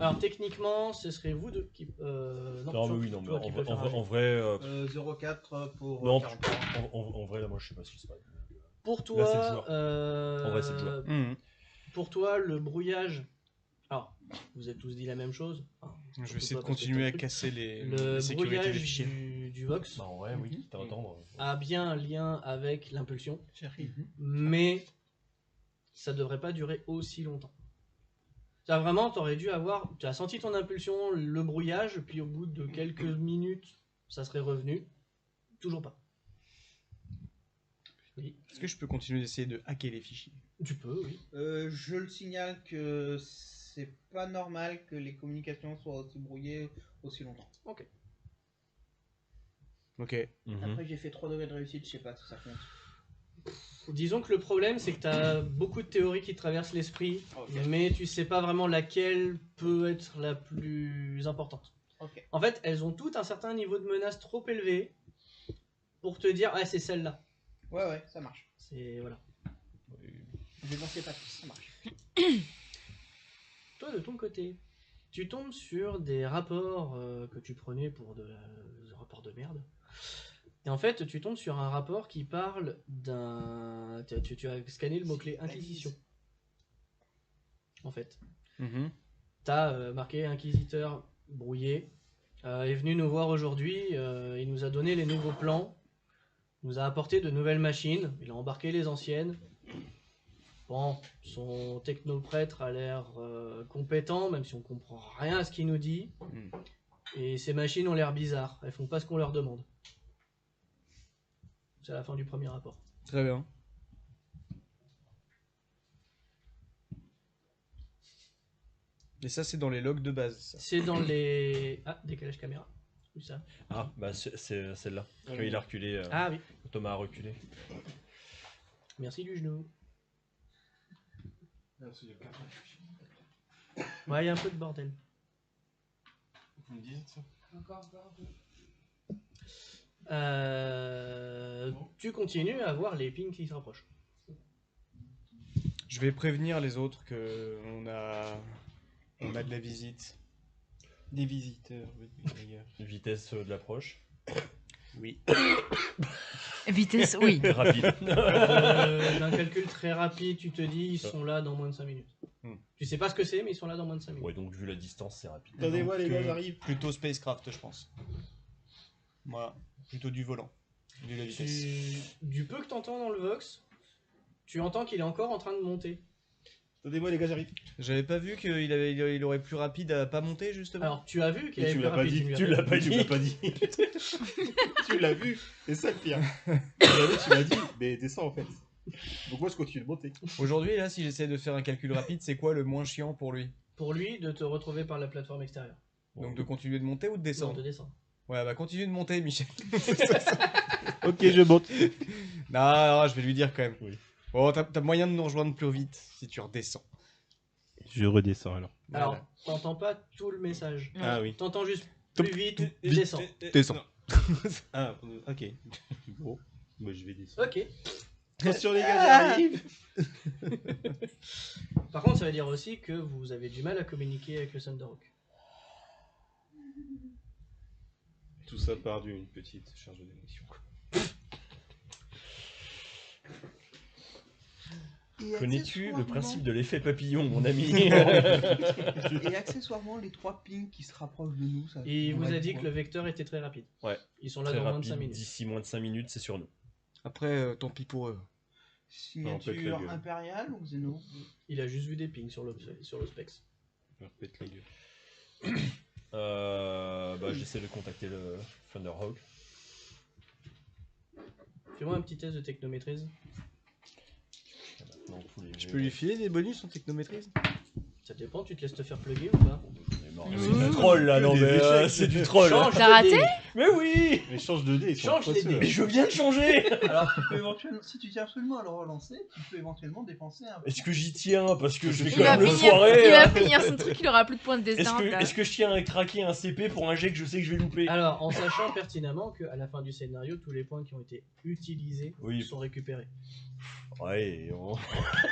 Alors, techniquement, ce serait vous deux qui... non, Non, toi- mais oui, non, mais toi qui peux faire un jet. en vrai... 0,4 pour non, 43. en vrai, là, moi, je sais pas ce qui se passe. Pour Là, c'est toi, le joueur. En vrai, c'est le joueur. pour toi, le brouillage... Alors, vous avez tous dit la même chose. Enfin, Je vais surtout essayer de toi, parce que continuer t'as à le truc. casser les Le sécurités des brouillage fichiers. du Vox Bah, en vrai, oui, t'as entendre. a bien un lien avec l'impulsion, Chérie. mais ça devrait pas durer aussi longtemps. Ça vraiment, t'aurais dû avoir... Tu as senti ton impulsion, le brouillage, puis au bout de quelques minutes, ça serait revenu. Toujours pas. Oui, Est-ce que je peux continuer d'essayer de hacker les fichiers? tu peux, oui. Je le signale que c'est pas normal que les communications soient aussi brouillées aussi longtemps. Ok. Mhm. Après, j'ai fait 3 degrés de réussite, je sais pas si ça compte. Disons que le problème, c'est que tu as beaucoup de théories qui te traversent l'esprit, Ok. mais tu sais pas vraiment laquelle peut être la plus importante. Ok. En fait, elles ont toutes un certain niveau de menace trop élevé pour te dire, ah, c'est celle-là. Ouais, ça marche. C'est voilà. Dénoncez pas tous, ça marche. Toi, de ton côté, tu tombes sur des rapports que tu prenais pour des rapports de merde. Et en fait, tu tombes sur un rapport qui parle d'un... Tu as scanné le mot-clé Inquisition. En fait. Mhm. T'as marqué Inquisiteur brouillé. Est venu nous voir aujourd'hui. Il nous a donné les nouveaux plans. Il nous a apporté de nouvelles machines. Il a embarqué les anciennes. Bon, son technoprêtre a l'air compétent, même si on comprend rien à ce qu'il nous dit. Mm. Et ces machines ont l'air bizarres. Elles font pas ce qu'on leur demande. C'est la fin du premier rapport. Très bien. Et ça, c'est dans les logs de base. Ça. C'est dans les... Ah, décalage caméra. Où ça? Ah, bah c'est celle-là. Quand il a reculé, Ah oui. Thomas a reculé. Merci du genou. Ouais, il y a un peu de bordel. Tu continues à voir les pings qui se rapprochent. Je vais prévenir les autres que on a de la visite. Des visiteurs, oui, d'ailleurs. Vitesse de l'approche. Oui. Vitesse, oui. Rapide. D'un calcul très rapide, tu te dis, ils sont là dans moins de 5 minutes. Tu sais pas ce que c'est, mais ils sont là dans moins de 5 minutes. Ouais, donc vu la distance, c'est rapide. Attendez-moi, les gars, Donc, j'arrive. Plutôt spacecraft, je pense. Voilà. Plutôt du volant. Vu la vitesse. Du peu que tu entends dans le Vox, tu entends qu'il est encore en train de monter. Attendez-moi, les gars, j'arrive. J'avais pas vu il aurait plus rapide à pas monter, justement. Alors, tu as vu qu'il Mais avait tu plus l'as pas rapide. dit. lui as Tu fait. l'as pas Tu dit. l'as pas dit. Tu l'as vu. C'est ça le pire. Tu m'as dit, mais descends en fait. Donc moi je continue de monter. Aujourd'hui, là, si j'essaie de faire un calcul rapide, c'est quoi le moins chiant pour lui? Pour lui, de te retrouver par la plateforme extérieure. Donc de continuer de monter ou de Non, descendre? de descendre. Ouais, bah continue de monter, Michel. Ok, je monte. Non, je vais lui dire quand même. Oui. Bon, t'as moyen de nous rejoindre plus vite si tu redescends. Je redescends alors. Alors, Voilà. t'entends pas tout le message. Ah oui. T'entends juste plus vite et descends. Descends. Ah, ok. Bon, moi je vais descendre. Ok. Attention les gars, j'arrive. Par contre, ça veut dire aussi que vous avez du mal à communiquer avec le Thunderhawk. Tout ça part d'une petite charge de munitions. Connais-tu le principe de l'effet papillon, mon ami? Et accessoirement, les 3 pings qui se rapprochent de nous, ça. Et il vous Ouais, a dit quoi. que le vecteur était très rapide. Ouais. Ils sont là Très dans moins de 5 rapide, minutes. d'ici moins de 5 minutes, c'est sur nous. Après, tant pis pour eux. Non, pète la Signature gueule. impériale ou Xeno? Il a juste vu des pings sur le specs. Je leur pète la gueule. Bah, j'essaie de contacter le Thunderhawk. Fais-moi un petit test de technomaîtrise. Maintenant, tous les- Je peux lui filer des bonus en technomaîtrise? Ça dépend, tu te laisses te faire plugger ou pas? Mais non, Mmh. c'est du troll là, non Des mais échecs. c'est du troll. Change T'as de dé. raté? Mais oui. Mais change de dés, ils sont Change les poisseux, dés. là. Mais je viens de changer. Alors, tu peux éventuellement, si tu tiens absolument à le relancer, tu peux éventuellement dépenser un. Est-ce que j'y tiens parce que je vais Il quand va même le finir, foirer. il va finir son truc, il aura plus de points de destin. Est-ce que je tiens à craquer un CP pour un jet que je sais que je vais louper? Alors, en sachant pertinemment qu'à la fin du scénario, tous les points qui ont été utilisés Oui. sont récupérés. Ouais,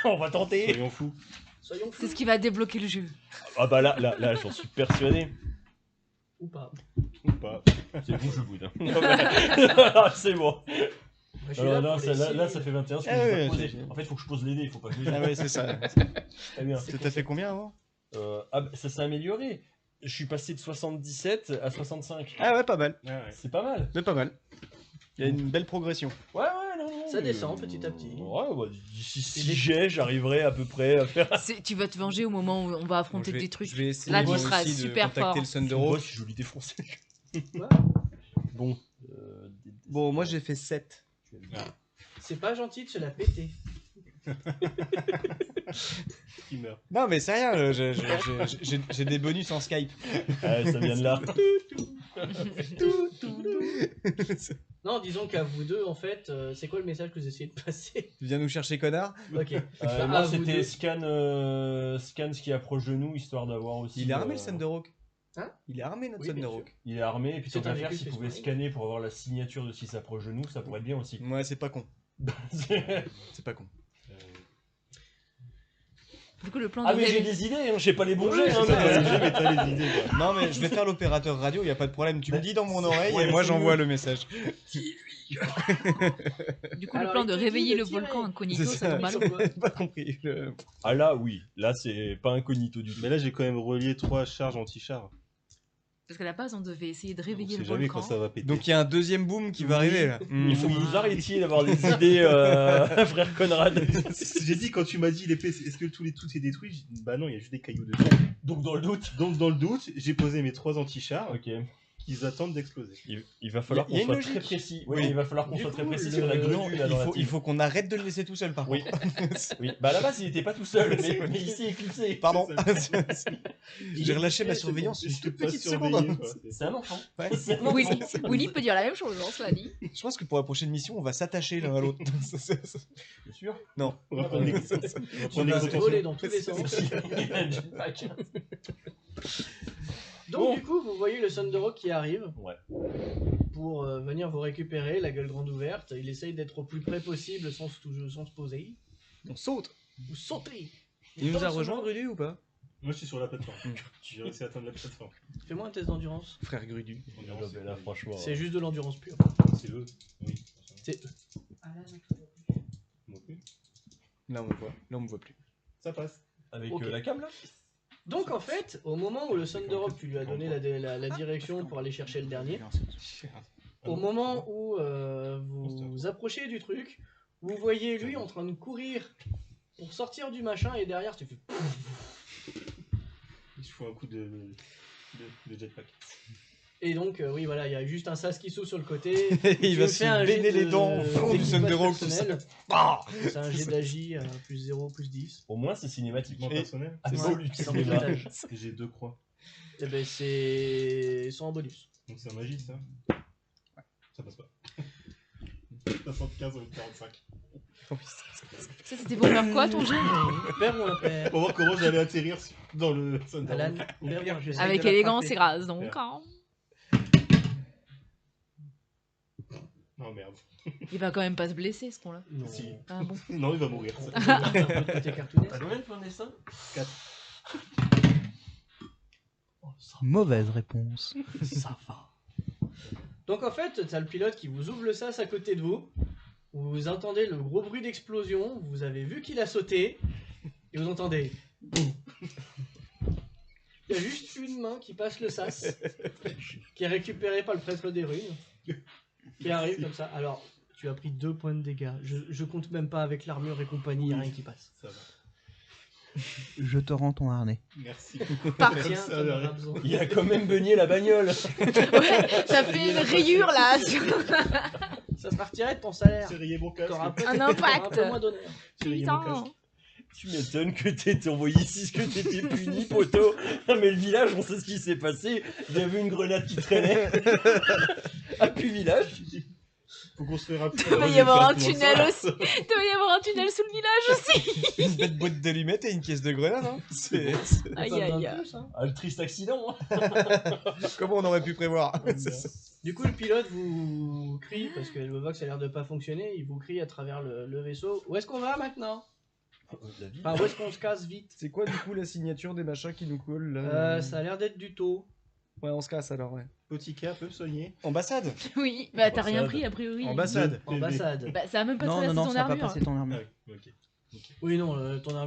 on va tenter. Soyons fous. Soyons fous C'est ce qui va débloquer le jeu. Ah bah là, j'en suis persuadé. ou pas. Ou pas. C'est bon, je boude. Hein. C'est bon. Moi, je suis Alors, là là, pour ça, les là, signes. ça fait 21, parce que Ah je vais ouais, pas poser. c'est- En fait, il faut que je pose les dés, il faut pas que je les Ah ouais, c'est ça. Très bien. T'as fait combien avant? Ça s'est amélioré. Je suis passé de 77 à 65. Ah ouais, pas mal. Ah ouais. C'est pas mal. Mais pas mal. Il y a une belle progression. Ouais, non. Ça descend petit à petit. Ouais, bah, d'ici Et 6 des- jets, j'arriverai à peu près à faire. Tu vas te venger au moment où on va affronter Bon, je vais- des trucs. Je vais essayer Là, tu moi seras aussi super de contacter fort. le Thunderhawk. Je vais lui défoncer. Ouais. Bon. Bon, moi j'ai fait 7. C'est pas gentil de se la péter. Il meurt. Non, mais c'est rien, j'ai des bonus en Skype. Ah, ça vient de là. Non, disons qu'à vous deux, en fait, c'est quoi le message que vous essayez de passer? Tu viens nous chercher, connard? Ok. Moi, À vous c'était deux. scan ce qui approche de nous, histoire d'avoir aussi. Il est armé le Thunderhawk. Hein? Il est armé notre Oui, bien Thunderhawk. Il est armé, et puis C'est tant un qu'à faire, véhicule s'il pouvait Space scanner pour avoir la signature de s'il s'approche de nous, ça pourrait être bien aussi. Ouais, c'est pas con. Ah, C'est pas con. Du coup, le plan mais j'ai de des idées, hein, je sais pas les bourger. Oui, hein, c'est ça, mais- J'ai mais t'as les idées, quoi. Non, mais je vais faire l'opérateur radio, y a pas de problème. Tu me dis dans mon oreille Ouais, et moi c'est j'envoie mieux. le message. Du coup, Alors, le plan il de te dit réveiller de le tirer. volcan incognito, C'est ça ça. tombe mal. Sur quoi? J'ai pas compris. Ah là, oui, là c'est pas incognito du tout. Mais là, j'ai quand même relié 3 charges anti-char. Parce qu'à la base, on devait essayer de On réveiller sait le jamais volcan. quand ça va péter. Donc il y a un deuxième boom qui va Oui. arriver là. Il faut que Mmh. vous arrêtiez d'avoir des idées, frère Conrad. J'ai dit quand tu m'as dit l'épée, est-ce que tout est détruit? J'ai dit, bah non, il y a juste des cailloux dessus. Donc dans le doute. Donc dans le doute, j'ai posé mes 3 anti-chars Ok. qui attendent d'exploser. Il va falloir Il y a qu'on une soit très logique. précis. Oui. Oui, il va falloir qu'on Du soit très coup, précis le- sur la Non, grue là dans la il team. faut qu'on arrête de le laisser tout seul par Oui. contre. Oui, bah à la base il était pas tout seul, mais il s'est éclipsé. Pardon. Il J'ai est relâché ma équipé, surveillance Je une te toute pas petite surveillé, seconde. quoi. C'est un enfant. Ouais. C'est un enfant. Willy peut dire la même chose, hein, cela dit. Je pense que pour la prochaine mission, on va s'attacher l'un à l'autre. Bien sûr. Non. On va prendre les, on va On prendre les va se contentions. voler dans tous les sens. Il a un jetpack. Donc Bon. du coup, vous voyez le Thunderhawk qui arrive Ouais. pour venir vous récupérer, la gueule grande ouverte. Il essaye d'être au plus près possible sans se poser. On saute. Vous sautez. Il nous a Dans ce rejoint, moment- Grudu, ou pas? Moi, je suis sur la plateforme. Mm. J'ai réussi à atteindre la plateforme. Fais-moi un test d'endurance. Frère Grudu. Là, franchement. C'est juste de l'endurance pure. C'est eux. Oui. C'est Moi plus. Là, on me voit. Là, on me voit plus. Ça passe. Avec Ok. la cam là. Donc en fait, au moment où le Thunderhawk, tu lui as donné la direction pour aller chercher le dernier, au moment où vous approchez du truc, vous voyez lui en train de courir pour sortir du machin et derrière tu fais... Je fous un coup de jetpack. Et donc oui voilà, il y a juste un sas qui s'ouvre sur le côté. Il Tu va me se fais un jet baigner les de- dents au fond du d'équipage Thunderhawk, tout personnel. ça. Ah C'est un jet d'agi à plus 0, plus 10. Au moins c'est cinématique. Mon personnel. Ah, Ouais, c'est beau du c'est dans cinéma. l'étage. Et j'ai 2 croix. Et ben c'est sans bonus. Donc c'est un magie, ça. Ça passe pas. 75 avec 45. Ça, c'était pour faire quoi, ton jeu? Père ou impair? Pour voir comment j'allais atterrir dans le Thunderhawk. Alan, père ou impair? Avec élégance et grâce, donc. hein. Non, merde. Il va quand même pas se blesser, ce con-là. Non. Si. Ah bon. Non, il va mourir. Un peu de côté cartoonesque. T'as combien de points de dessin? Mauvaise réponse. Ça va. Donc en fait, t'as le pilote qui vous ouvre le sas à côté de vous. Vous entendez le gros bruit d'explosion. Vous avez vu qu'il a sauté. Et vous entendez... boum. Il y a juste une main qui passe le sas. Qui est récupérée par le prêtre des ruines. Qui arrive comme ça. Alors, tu as pris 2 points de dégâts. Je compte même pas avec l'armure et compagnie. Il n'y a rien qui passe. Ça va. Je te rends ton harnais. Merci. Parti. Tiens, ça, t'en là. auras besoin. Il a quand même beugné la bagnole. Ouais, ça fait une rayure là. Ça sera retiré de ton salaire. J'ai rayé mon casque. T'auras Un un impact. peu moins d'honneur. J'ai rayé mon Putain. casque. Tu m'étonnes que t'étais envoyé ici, que t'étais puni, poteau. Non mais le village, on sait ce qui s'est passé. Il y avait une grenade qui traînait. Ah puis village. Faut construire un Il va y avoir un tunnel aussi. Il va y avoir un tunnel sous le village aussi. Une bête boîte d'allumettes et une caisse de grenade. Hein. C'est Aïe, Pas besoin aïe, de aïe. plus, hein. Ah, le triste accident. comment on aurait pu prévoir. Du coup, le pilote vous crie, parce que le Vox a l'air de pas fonctionner, il vous crie à travers le vaisseau. Où est-ce qu'on va maintenant? La vie. Enfin, où est-ce qu'on se casse vite? C'est quoi du coup la signature des machins qui nous collent là Ça a l'air d'être du taux. Ouais, on se casse alors, ouais. Petit cas, peut me soigner. Ambassade. Oui, bah t'as rien Ambassade. pris a priori. Ambassade. Ambassade. Bah ça a même pas Non, traversé non, non, ton ça va pas armure. passer ton armure. Ok. Oui, non, ton armure